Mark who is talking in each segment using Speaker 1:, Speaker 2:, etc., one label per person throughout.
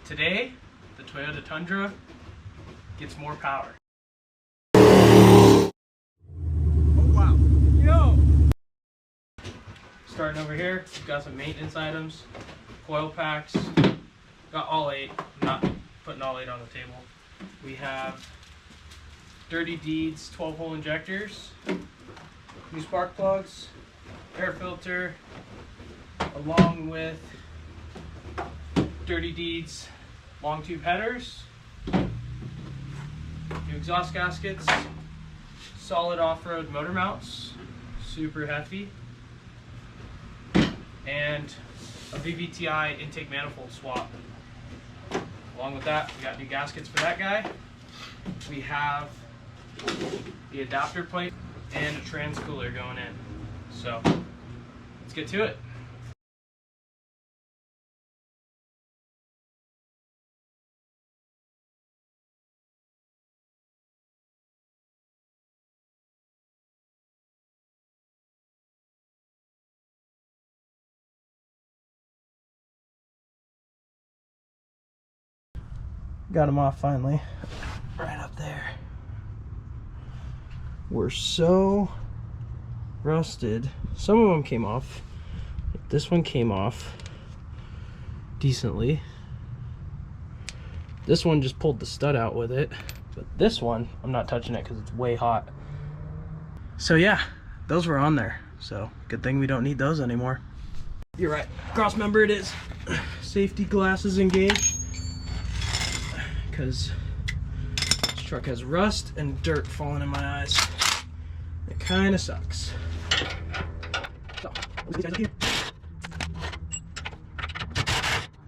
Speaker 1: Today, the Toyota Tundra gets more power.
Speaker 2: Oh wow. Yo!
Speaker 1: Starting over here, we've got some maintenance items, coil packs, got all 8, not putting all 8 on the table. We have Dirty Deeds 12-hole injectors, new spark plugs, air filter, along with Dirty Deeds long tube headers, new exhaust gaskets, solid off-road motor mounts, super hefty, and a VVTI intake manifold swap. Along with that, we got new gaskets for that guy. We have the adapter plate and a trans cooler going in. So let's get to it. Got them off finally. Right up there. We're so rusted. Some of them came off. This one came off decently. This one just pulled the stud out with it. But this one, I'm not touching it because it's way hot. So yeah, those were on there. So good thing we don't need those anymore. You're right. Cross member it is. Safety glasses engaged. Because this truck has rust and dirt falling in my eyes. It kind of sucks. So, let's get these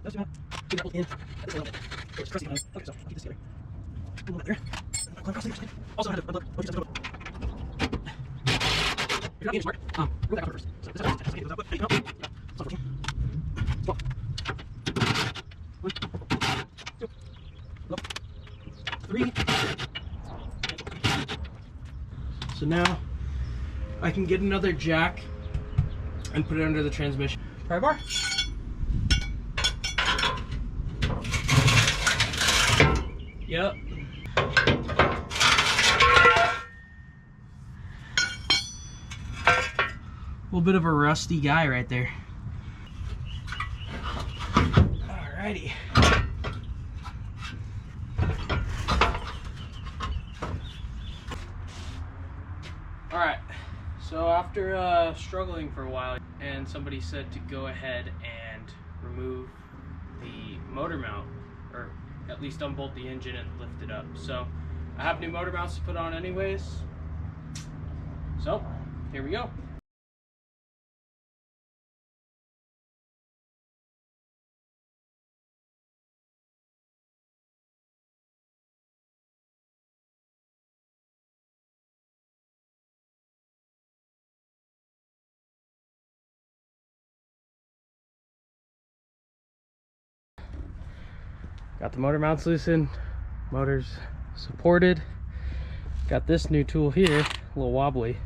Speaker 1: guys up here. It's crusty. Okay, so keep this together. A little bit there. Climb across the other side. Also, I had to unload. You're not being smart. Roll that cover first. So this has to get those out, but hey, no. It's not working. 12. 1, 2. 3. So now I can get another jack and put it under the transmission. Pry bar. Yep. A little bit of a rusty guy right there. Alrighty. Alright, so after struggling for a while, and somebody said to go ahead and remove the motor mount, or at least unbolt the engine and lift it up. So I have new motor mounts to put on anyways. So here we go. Got the motor mounts loosened, motors supported. Got this new tool here, a little wobbly.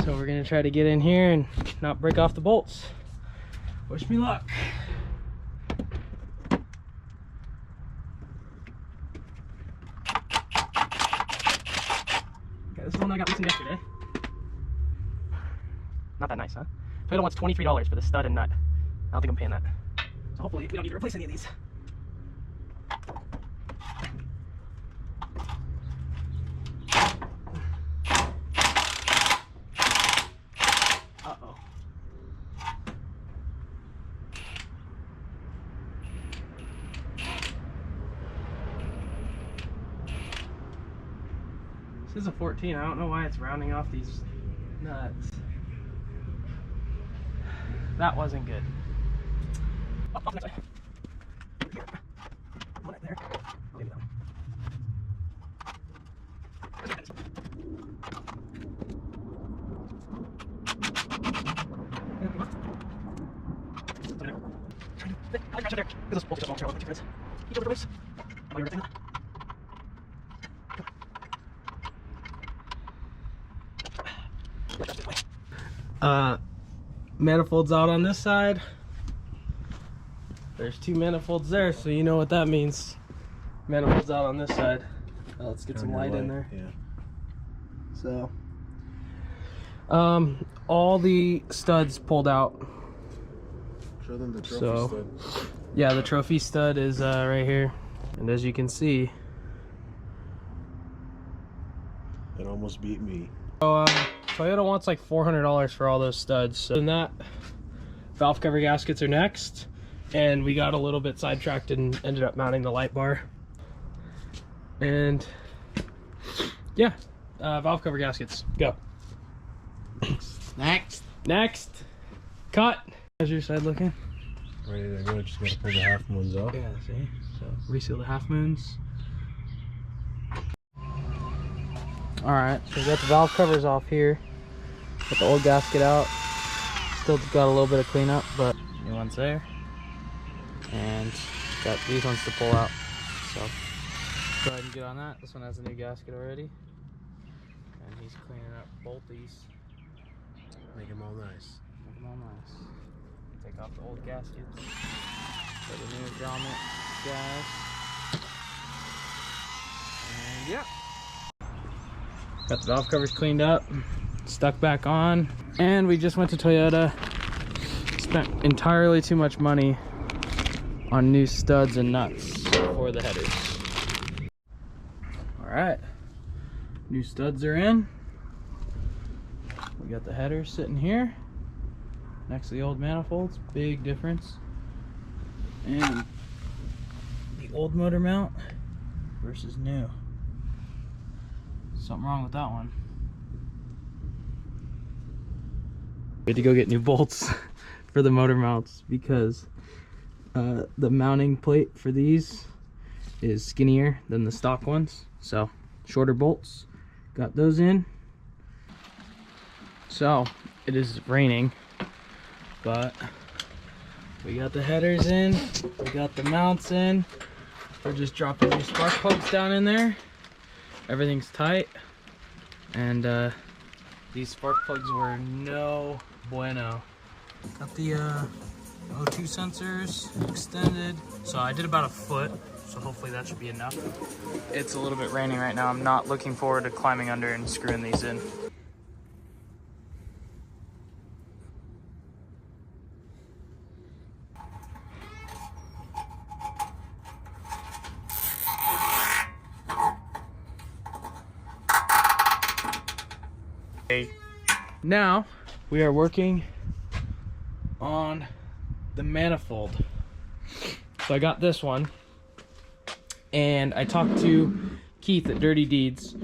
Speaker 1: So we're gonna try to get in here and not break off the bolts. Wish me luck. Okay, this is the one I got loosened yesterday. Not that nice, huh? Toyota wants $23 for the stud and nut. I don't think I'm paying that. So hopefully we don't need to replace any of these. Uh-oh. This is a 14. I don't know why it's rounding off these nuts. That wasn't good. Oh, next side. Here. One right there. I'll leave it down. Manifolds out on this side. There's 2 manifolds there, so you know what that means. Manifolds out on this side. Let's get some light in there.
Speaker 2: Yeah.
Speaker 1: So, all the studs pulled out.
Speaker 2: Show them the trophy stud.
Speaker 1: Yeah, the trophy stud is right here, and as you can see,
Speaker 2: it almost beat me.
Speaker 1: So, Toyota wants like $400 for all those studs. So, and that valve cover gaskets are next, and we got a little bit sidetracked and ended up mounting the light bar. And yeah, valve cover gaskets, go. Next, cut. How's your side looking?
Speaker 2: Ready to go. Just gotta pull the half moons off.
Speaker 1: Yeah, see. So reseal the half moons. All right, so we got the valve covers off here. Got the old gasket out. Still got a little bit of cleanup, but new one's there. And got these ones to pull out. So go ahead and get on that. This one has a new gasket already. And he's cleaning up both these.
Speaker 2: Make them all nice.
Speaker 1: Make them all nice. Take off the old gaskets. Put the new grommet gas. And yeah. Got the valve covers cleaned up, stuck back on, and we just went to Toyota. Spent entirely too much money on new studs and nuts for the headers. All right, new studs are in. We got the headers sitting here next to the old manifolds. Big difference. And the old motor mount versus new. Something wrong with that one. We had to go get new bolts for the motor mounts because the mounting plate for these is skinnier than the stock ones. So shorter bolts. Got those in. So it is raining, but we got the headers in, we got the mounts in. We're just dropping new spark plugs down in there. Everything's tight, and these spark plugs were no bueno. Got the O2 sensors extended, so I did about a foot, so hopefully that should be enough. It's a little bit raining right now. I'm not looking forward to climbing under and screwing these in. Now we are working on the manifold. So I got this one, and I talked to Keith at Dirty Deeds.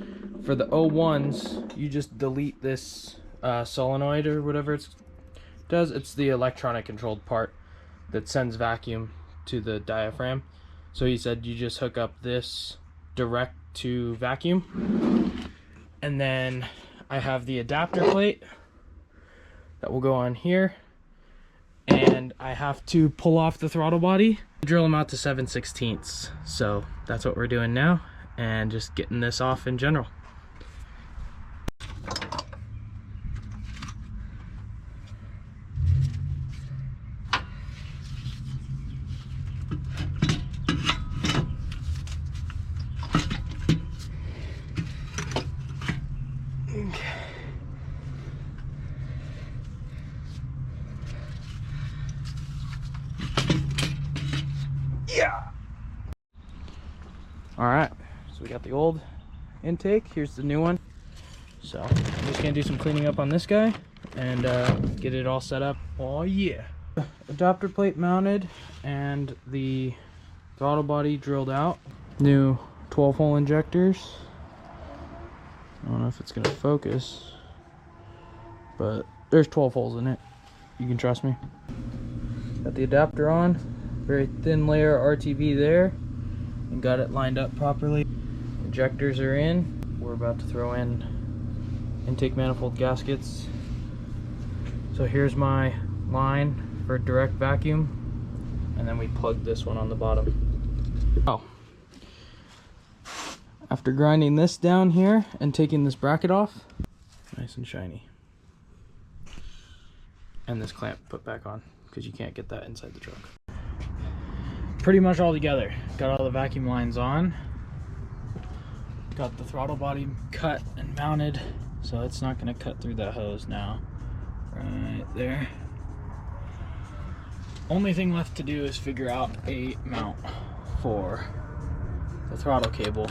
Speaker 1: For the 01s, you just delete this solenoid or whatever it does. It's the electronic controlled part that sends vacuum to the diaphragm. So he said you just hook up this direct to vacuum, and then I have the adapter plate that will go on here, and I have to pull off the throttle body, drill them out to 7/16. So that's what we're doing now, and just getting this off in general. Yeah. All right, so we got the old intake. Here's the new one. So I'm just gonna do some cleaning up on this guy and get it all set up. Oh yeah. Adapter plate mounted and the throttle body drilled out. New 12-hole injectors. I don't know if it's gonna focus, but there's 12 holes in it. You can trust me. Got the adapter on. Very thin layer RTV there, and got it lined up properly. Injectors are in. We're about to throw in intake manifold gaskets. So here's my line for direct vacuum, and then we plug this one on the bottom. Oh, after grinding this down here and taking this bracket off, nice and shiny, and this clamp put back on because you can't get that inside the truck.
Speaker 3: pretty much all together. Got all the vacuum lines on. Got the throttle body cut and mounted, so it's not going to cut through that hose now. Right there. Only thing left to do is figure out a mount for the throttle cable.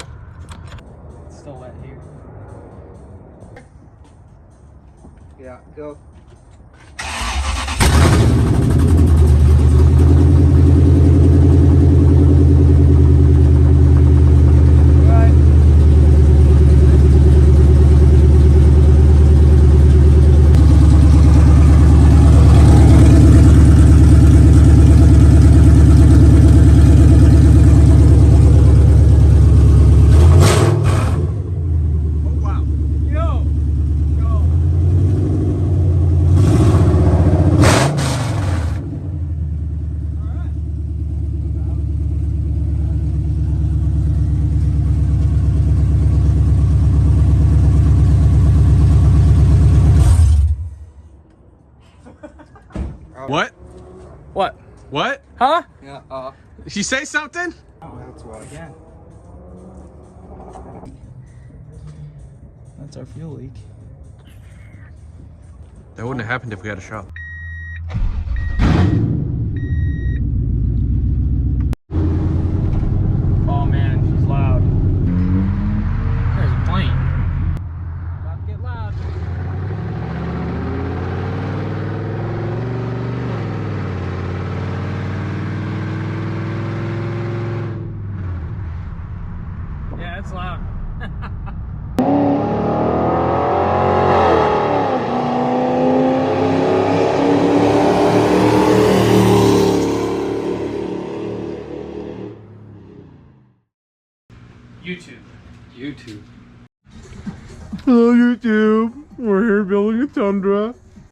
Speaker 3: It's still wet here.
Speaker 4: Yeah, go.
Speaker 5: What?
Speaker 3: What?
Speaker 5: What?
Speaker 3: Huh?
Speaker 4: Yeah,
Speaker 5: Did you say something?
Speaker 4: oh, that's why.
Speaker 3: Yeah. That's our fuel leak.
Speaker 5: That wouldn't have happened if we had a shop.
Speaker 3: Oh man, she's loud. There's a plane. About to get loud. Yeah, it's loud. YouTube.
Speaker 2: Hello YouTube, we're here building a Tundra.